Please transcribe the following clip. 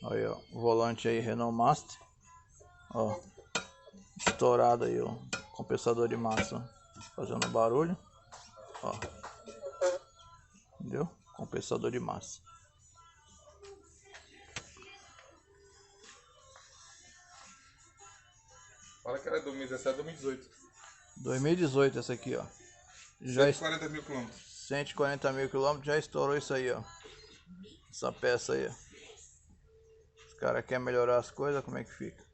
Olha, ó, o volante aí Renault Master. Ó, estourado aí, ó. Compensador de massa, ó, fazendo barulho. Ó. Entendeu? Compensador de massa. Fala que era 2017, 2018. 2018 essa aqui, ó. Já 140 mil quilômetros. 140 mil quilômetros, já estourou isso aí, ó. Essa peça aí, ó. Os caras querem melhorar as coisas, como é que fica?